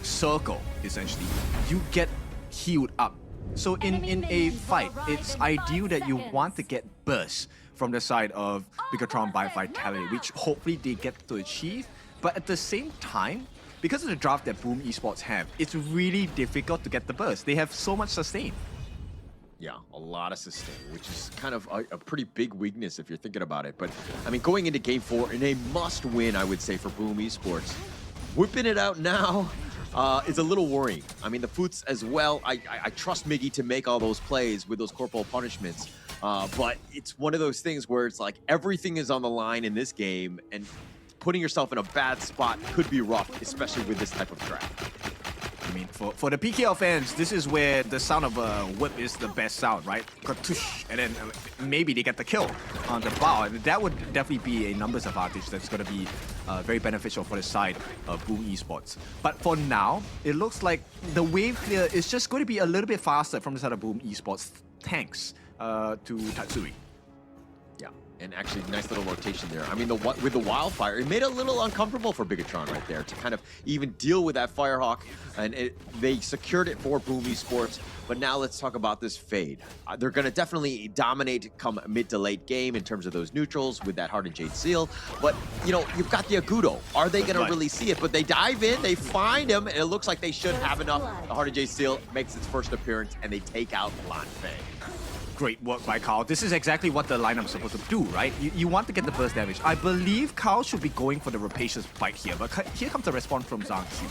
circle, essentially, you get healed up. So in a fight, it's ideal that you want to get burst from the side of Bigatron by Vitality, which hopefully they get to achieve. But at the same time, because of the draft that Boom Esports have, it's really difficult to get the burst. They have so much sustain. Yeah, a lot of sustain, which is kind of a pretty big weakness if you're thinking about it. But, I mean, going into Game 4 in a must-win, I would say, for Boom Esports. Whipping it out now is a little worrying. I mean, the Foots as well, I trust Miggy to make all those plays with those corporal punishments. But it's one of those things where it's like everything is on the line in this game, and putting yourself in a bad spot could be rough, especially with this type of draft. I mean, for the PKL fans, this is where the sound of a whip is the best sound, right? And then maybe they get the kill on the bow. And that would definitely be a numbers advantage that's going to be very beneficial for the side of Boom Esports. But for now, it looks like the wave clear is just going to be a little bit faster from the side of Boom Esports, thanks to Tatsuri. Yeah, and actually, nice little rotation there. I mean, with the wildfire, it made it a little uncomfortable for Bigatron right there to kind of even deal with that Firehawk, and they secured it for Boom Esports. But now let's talk about this fade. They're going to definitely dominate come mid to late game in terms of those neutrals with that Hardened Jade Seal. But, you know, you've got the Agudo. Are they going to really see it? But they dive in, they find him, and it looks like they should have enough. The Hardened Jade Seal makes its first appearance, and they take out Lanfeng. Great work by Carl. This is exactly what the lineup is supposed to do, right? You want to get the burst damage. I believe Carl should be going for the Rapacious Bite here, but here comes the response from Zhang Q.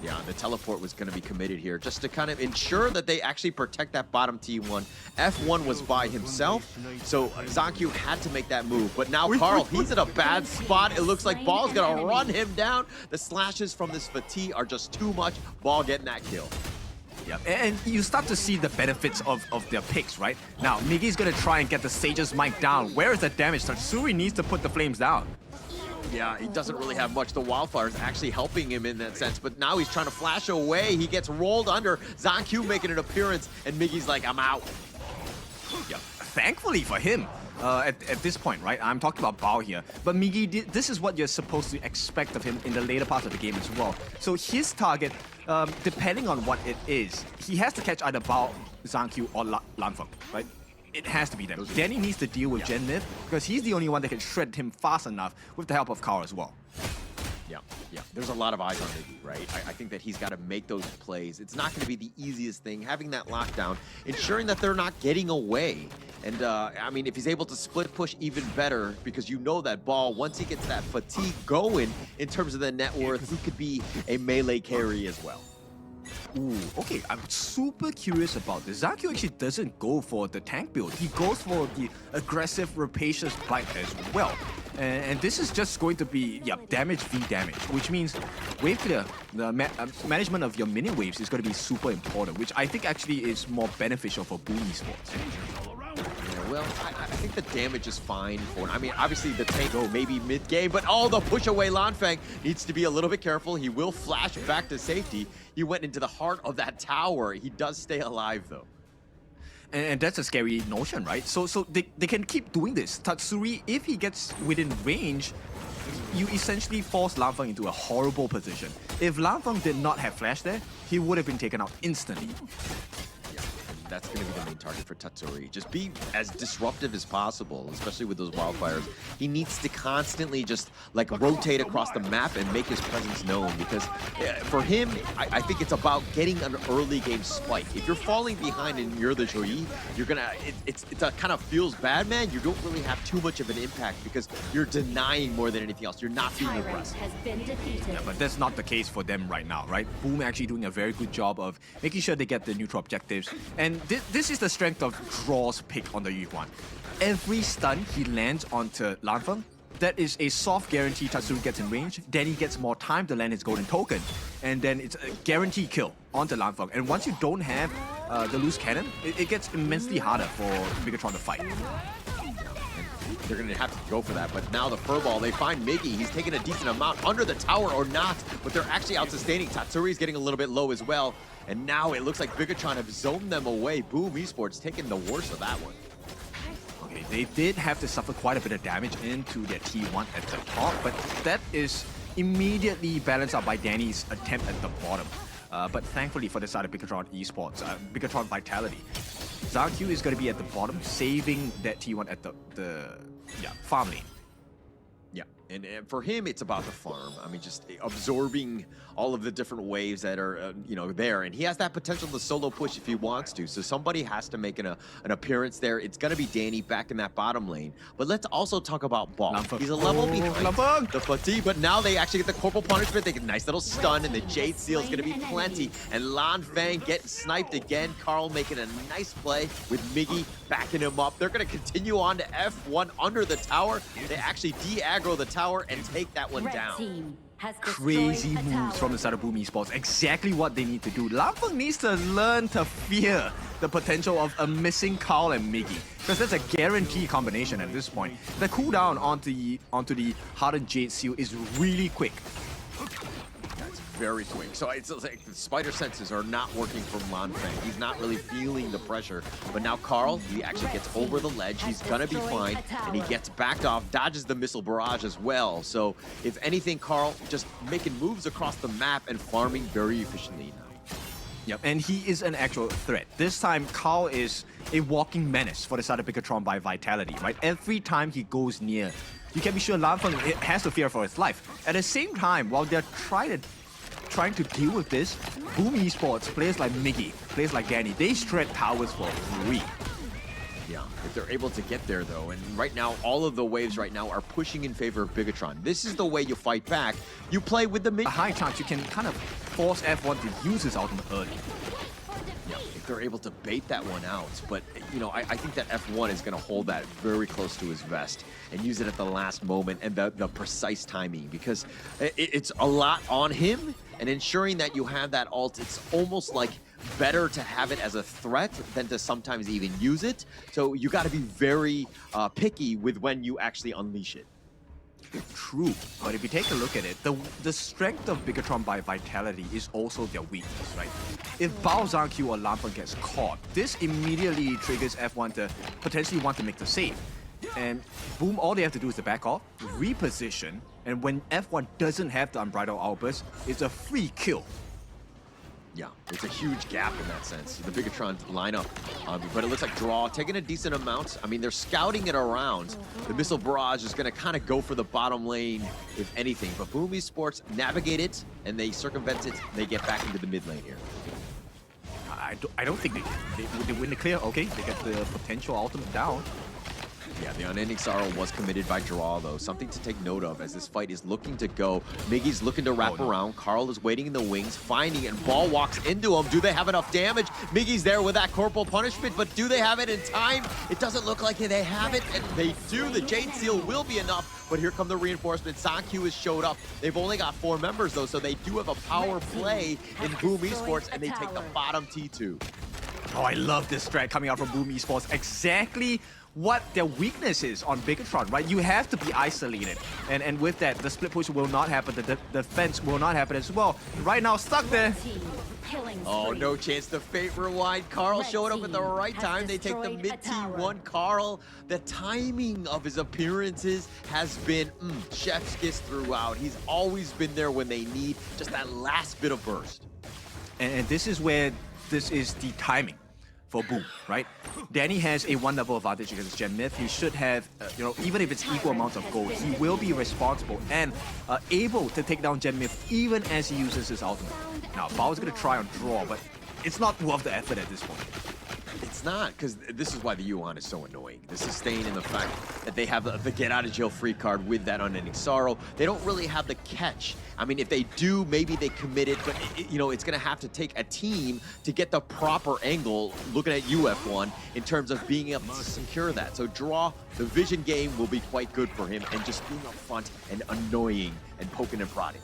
Yeah, the teleport was going to be committed here just to kind of ensure that they actually protect that bottom T1. F1 was by himself, so Zanku had to make that move. But now Carl, he's in a bad spot. It looks like Ball's going to run him down. The slashes from this fatigue are just too much. Ball getting that kill. Yeah, and you start to see the benefits of their picks, right? Now, Miggy's going to try and get the Sage's mic down. Where is the damage? Tatsuri needs to put the flames down. Yeah, he doesn't really have much. The wildfire is actually helping him in that sense, but now he's trying to flash away. He gets rolled under. Zanku making an appearance, and Miggy's like, I'm out. Yeah, thankfully for him, at this point, right? I'm talking about Bao here, but Miggy, this is what you're supposed to expect of him in the later parts of the game as well. So his target, depending on what it is, he has to catch either Bao, Zanku, or Lanfeng, right? It has to be them. Danny needs to deal with Gen Nith because he's the only one that can shred him fast enough with the help of Carl as well. Yeah. There's a lot of eyes on Miggy, right? I think that he's got to make those plays. It's not going to be the easiest thing, having that lockdown, ensuring that they're not getting away. And, I mean, if he's able to split push, even better, because you know that Ball, once he gets that fatigue going in terms of the net worth, he could be a melee carry as well. Ooh, okay, I'm super curious about this. Zanku actually doesn't go for the tank build. He goes for the aggressive Rapacious Bite as well. And this is just going to be, damage v damage, which means wave clear, the management of your minion waves is going to be super important, which I think actually is more beneficial for Boom Esports. Well, I think the damage is fine for him. I mean, obviously the tank maybe mid-game, but the push away Lanfeng needs to be a little bit careful. He will flash back to safety. He went into the heart of that tower. He does stay alive, though. And that's a scary notion, right? So they can keep doing this. Tatsuri, if he gets within range, you essentially force Lanfeng into a horrible position. If Lanfeng did not have flash there, he would have been taken out instantly. That's going to be the main target for Tatsuri. Just be as disruptive as possible, especially with those wildfires. He needs to constantly just like rotate across the map and make his presence known, because for him, I think it's about getting an early game spike. If you're falling behind and you're the Joey, you're gonna, it's a kind of feels bad, man. You don't really have too much of an impact because you're denying more than anything else. You're not being aggressive. Yeah, but that's not the case for them right now, right? Boom actually doing a very good job of making sure they get the neutral objectives. And this is the strength of Draw's pick on the Yuan. Every stun he lands onto Lanfeng, that is a soft guarantee Tatsuri gets in range, then he gets more time to land his golden token, and then it's a guaranteed kill onto Lanfeng. And once you don't have the loose cannon, it gets immensely harder for Bigatron to fight. They're going to have to go for that, but now the furball, they find Miggy. He's taking a decent amount under the tower or not, but they're actually out-sustaining. Tatsuri's getting a little bit low as well, and now it looks like Bigatron have zoned them away. Boom Esports taking the worst of that one. Okay, they did have to suffer quite a bit of damage into their T1 at the top, but that is immediately balanced out by Danny's attempt at the bottom. But thankfully for the side of Bigatron Esports, Bigatron Vitality, ZARQ is going to be at the bottom, saving that T1 at the farm lane. Yeah, and for him, it's about the farm. I mean, just absorbing all of the different waves that are, there. And he has that potential to solo push if he wants to. So somebody has to make an appearance there. It's going to be Danny back in that bottom lane. But let's also talk about Ball. He's a level behind the fatigue, but now they actually get the corporal punishment. They get a nice little stun, and the Jade Seal is going to be plenty. And Lan Fang getting sniped again. Carl making a nice play with Miggy backing him up. They're going to continue on to F1 under the tower. They actually de-aggro the tower and take that one down. Crazy moves from the side of Boom Esports. Exactly what they need to do. Lan Feng needs to learn to fear the potential of a missing Carl and Miggy, because that's a guaranteed combination at this point. The cooldown onto the hardened Jade Seal is really quick. Very quick. So it's like the spider senses are not working from Lan Feng. He's not really feeling the pressure. But now Carl, he actually gets over the ledge. He's gonna be fine. And he gets backed off, dodges the missile barrage as well. So if anything, Carl just making moves across the map and farming very efficiently now. Yep, and he is an actual threat. This time, Carl is a walking menace for the side of Bigatron by Vitality, right? Every time he goes near, you can be sure Lan Feng has to fear for his life. At the same time, while they're trying to deal with this, Boom Esports, players like Miggy, players like Danny, they shred towers for free. Yeah, if they're able to get there though, and right now, all of the waves right now are pushing in favor of Bigatron. This is the way you fight back. You play with the mid. A high chance you can kind of force F1 to use his ultimate early. Yeah, if they're able to bait that one out. But, I think that F1 is going to hold that very close to his vest and use it at the last moment and the precise timing, because it's a lot on him, and ensuring that you have that ult, it's almost like better to have it as a threat than to sometimes even use it. So you got to be very picky with when you actually unleash it. True, but if you take a look at it, the strength of Bigatron by Vitality is also their weakness, right? If Bao ZARQ or Lan Feng gets caught, this immediately triggers F1 to potentially want to make the save. And Boom, all they have to do is to back off, reposition, and when F1 doesn't have the Unbridled Outburst, it's a free kill. Yeah, it's a huge gap in that sense, the Bigatron lineup. But it looks like Draw taking a decent amount. I mean, they're scouting it around. The missile barrage is going to kind of go for the bottom lane, if anything. But Boom Esports navigate it, and they circumvent it. They get back into the mid lane here. I don't think they win the clear. Okay, they get the potential ultimate down. Yeah, the Unending Sorrow was committed by Draw, though. Something to take note of as this fight is looking to go. Miggy's looking to wrap around. Carl is waiting in the wings, finding it, and Ball walks into him. Do they have enough damage? Miggy's there with that corporal punishment, but do they have it in time? It doesn't look like they have it, and they do. The Jade Seal will be enough, but here come the reinforcements. ZARQ has showed up. They've only got 4 members, though, so they do have a power play in Boom Esports, and they take the bottom T2. Oh, I love this strat coming out from Boom Esports. Exactly what their weakness is on Bigatron, right? You have to be isolated. And with that, the split push will not happen. The defense will not happen as well. Right now, stuck there. Oh, no chance to Fate Rewind. Carl showed up at the right time. They take the mid T1. Carl, the timing of his appearances has been chef's kiss throughout. He's always been there when they need just that last bit of burst. And this is where this is the timing for Boom, right? Danny has a 1 level advantage against GAME4. He should have, even if it's equal amounts of gold, he will be responsible and able to take down GAME4 even as he uses his ultimate. Now, Bao's gonna try on Draw, but it's not worth the effort at this point. It's not, because this is why the Yuan is so annoying. The sustain and the fact that they have the get out of jail free card with that Unending Sorrow. They don't really have the catch. I mean, if they do, maybe they commit it, but it's going to have to take a team to get the proper angle, looking at UF1, in terms of being able to secure that. So Draw, the vision game will be quite good for him, and just being up front and annoying and poking and prodding.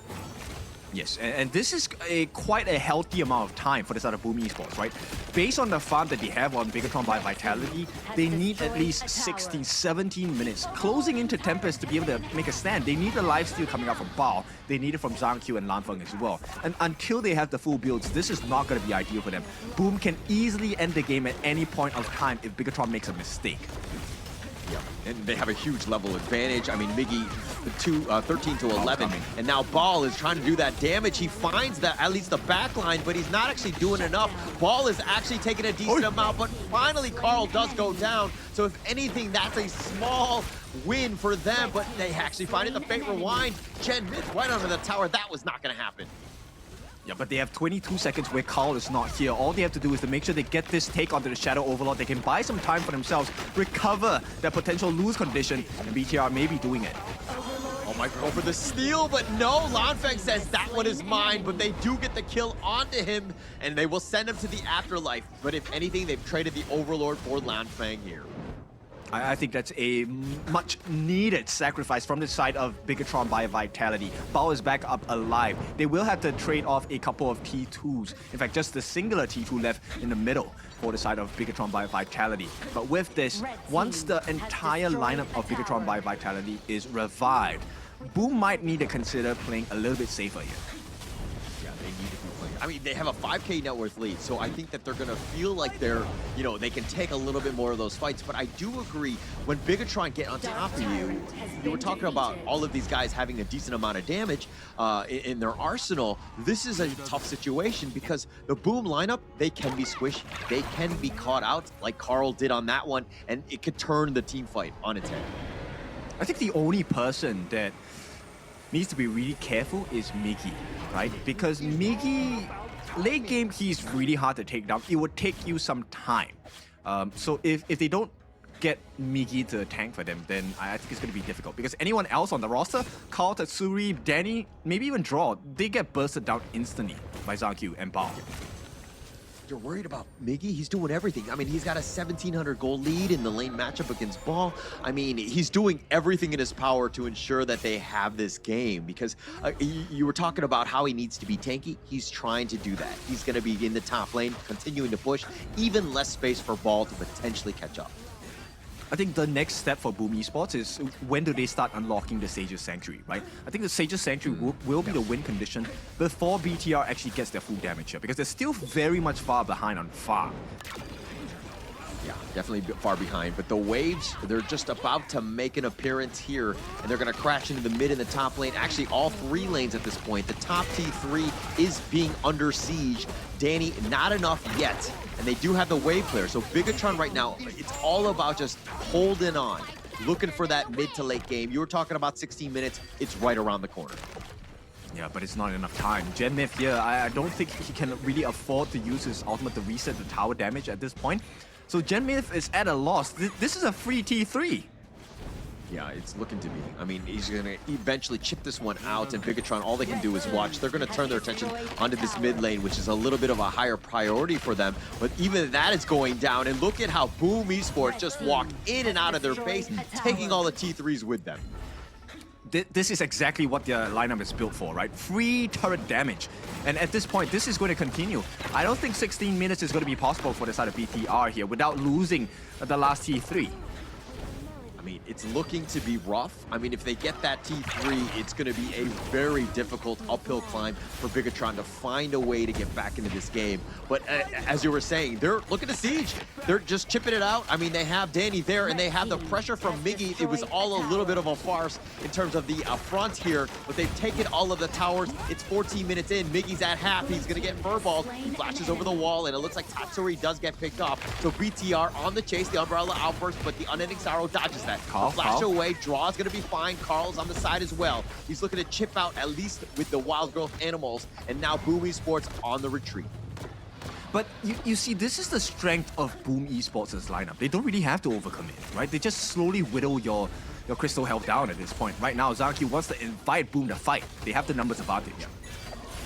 Yes, and this is quite a healthy amount of time for the side of Boom Esports, right? Based on the farm that they have on Bigatron by Vitality, they need at least 16, 17 minutes closing into Tempest to be able to make a stand. They need the lifesteal coming out from Bao. They need it from ZARQ and Lan Feng as well. And until they have the full builds, this is not going to be ideal for them. Boom can easily end the game at any point of time if Bigatron makes a mistake. Yeah, and they have a huge level advantage. I mean, Miggy, 13 to 11, and now Ball is trying to do that damage. He finds that at least the back line, but he's not actually doing enough. Ball is actually taking a decent amount, but finally Carl does go down. So if anything, that's a small win for them, but they actually find it. The Fate Rewind, Gen Myth right under the tower. That was not going to happen. Yeah, but they have 22 seconds where Carl is not here. All they have to do is to make sure they get this take onto the Shadow Overlord. They can buy some time for themselves, recover their potential lose condition, and BTR may be doing it. Oh, might go for the steal, but no, Lanfeng says that one is mine, but they do get the kill onto him, and they will send him to the afterlife. But if anything, they've traded the Overlord for Lanfeng here. I think that's a much needed sacrifice from the side of Bigatron by Vitality. Bao is back up alive. They will have to trade off a couple of T2s. In fact, just the singular T2 left in the middle for the side of Bigatron by Vitality. But with this, once the entire lineup of Bigatron by Vitality is revived, Boom might need to consider playing a little bit safer here. Yeah, they need to be playing. I mean, they have a 5K net worth lead, so I think that they're going to feel like they're, you know, they can take a little bit more of those fights. But I do agree, when Bigatron get on top of you, you were talking about all of these guys having a decent amount of damage in their arsenal. This is a tough situation because the Boom lineup, they can be squishy. They can be caught out like Carl did on that one, and it could turn the team fight on its head. I think the only person that needs to be really careful is Miggy, right? Because Miggy, late game, he's really hard to take down. It would take you some time. So if they don't get Miggy to tank for them, then I think it's going to be difficult. Because anyone else on the roster, Carl, Tatsuri, Danny, maybe even Draw, they get bursted down instantly by Zangq and Bao. You're worried about Miggy? He's doing everything. I mean, he's got a 1,700 goal lead in the lane matchup against Ball. I mean, he's doing everything in his power to ensure that they have this game because you were talking about how he needs to be tanky. He's trying to do that. He's going to be in the top lane, continuing to push, even less space for Ball to potentially catch up. I think the next step for Boom Esports is when do they start unlocking the Sage's Sanctuary, right? I think the Sage's Sanctuary will be the win condition before BTR actually gets their full damage here, because they're still very much far behind on farm. Yeah, definitely far behind, but the waves, they're just about to make an appearance here, and they're going to crash into the mid and the top lane. Actually, all three lanes at this point. The top T3 is being under siege. Danny, not enough yet, and they do have the wave clear. So Bigatron right now, it's all about just holding on, looking for that mid to late game. You were talking about 16 minutes. It's right around the corner. Yeah, but it's not enough time. Gen Myth here, I don't think he can really afford to use his ultimate to reset the tower damage at this point. So Gen Myth is at a loss. This is a free T3. Yeah, it's looking to be. I mean, he's going to eventually chip this one out, and Bigatron, all they can do is watch. They're going to turn their attention onto this mid lane, which is a little bit of a higher priority for them. But even that is going down, and look at how Boom Esports just walk in and out of their base, taking all the T3s with them. This is exactly what their lineup is built for, right? Free turret damage. And at this point, this is going to continue. I don't think 16 minutes is going to be possible for the side of BTR here without losing the last T3. I mean, it's looking to be rough. I mean, if they get that T3, it's going to be a very difficult uphill climb for Bigatron to find a way to get back into this game. But as you were saying, they're looking to siege. They're just chipping it out. I mean, they have Danny there, and they have the pressure from Miggy. It was all a little bit of a farce in terms of the front here, but they've taken all of the towers. It's 14 minutes in. Miggy's at half. He's going to get furballed. He flashes over the wall, and it looks like Tatsuri does get picked off. So BTR on the chase, the Umbrella outburst, but the Unending Sorrow dodges that. Flash away, Draw's gonna be fine. Carl's on the side as well. He's looking to chip out at least with the wild growth animals, and now Boom Esports on the retreat. But you see, this is the strength of Boom Esports' lineup. They don't really have to overcommit, right? They just slowly whittle your crystal health down at this point. Right now, Zangq wants to invite Boom to fight. They have the numbers advantage.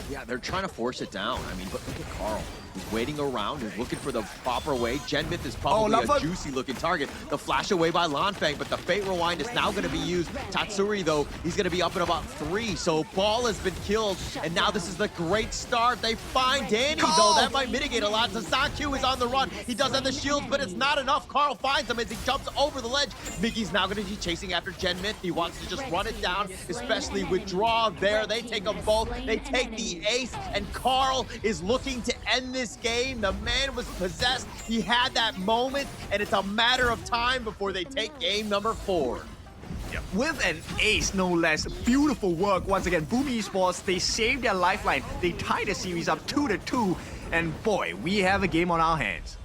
Yeah, they're trying to force it down. I mean, but look at Carl. He's waiting around. He's looking for the proper way. Gen Myth is probably a juicy-looking target. The flash away by Lanfeng, but the Fate Rewind is now going to be used. Tatsuri, though, he's going to be up in about 3. So Ball has been killed, and now this is the great start. They find Danny, though. That might mitigate a lot. Zangq is on the run. He does have the shield, but it's not enough. Carl finds him as he jumps over the ledge. Miggy's now going to be chasing after Gen Myth. He wants to just run it down, especially with Draw there. They take them both. They take the ace, and Carl is looking to end this this game. The man was possessed. He had that moment, and it's a matter of time before they take game number 4. Yeah, with an ace, no less. Beautiful work once again. Boom Esports, they saved their lifeline. They tied the series up 2-2. And boy, we have a game on our hands.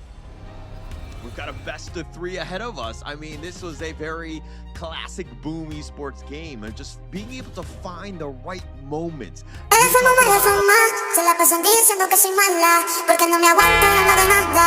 We've got a best of 3 ahead of us. I mean, this was a very classic Boom Esports game, and just being able to find the right moments. Se la pasan diciendo que soy mala, porque no me aguanto, no de nada.